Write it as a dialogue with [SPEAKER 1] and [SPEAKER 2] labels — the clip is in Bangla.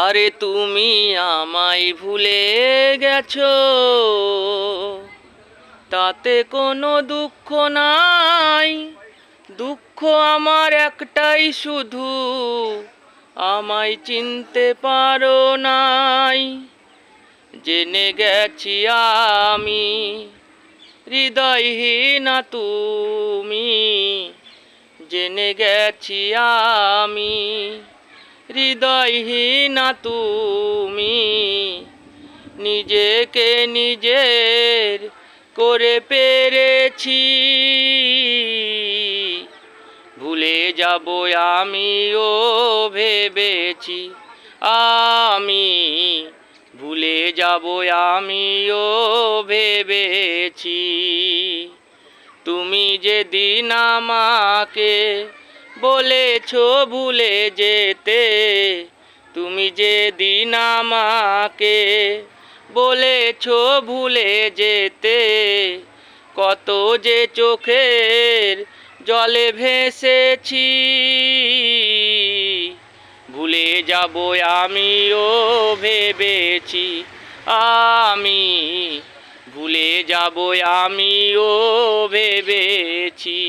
[SPEAKER 1] আরে তুমি আমায় ভুলে গেছো, তাতে কোনো দুঃখ নাই। দুঃখ আমার একটাই শুধু, আমায় চিনতে পারো নাই। জেনে গেছি আমি হৃদয়হীনা তুমি, জেনে গেছি আমি হৃদয়হীনা তুমি। নিজেকে নিজের করে পেরেছি, ভুলে যাব আমিও ভেবেছি। আমি ভুলে যাব আমিও ভেবেছি। তুমি যেদিন আমাকে বলেছো ভুলে যেতে, তুমি যেদিন আমাকে বলেছো ভুলে যেতে, কত যে চোখের জলে ভেসেছি। ভুলে যাব আমিও ভেবেছি, আমি ভুলে যাব আমিও ভেবেছি।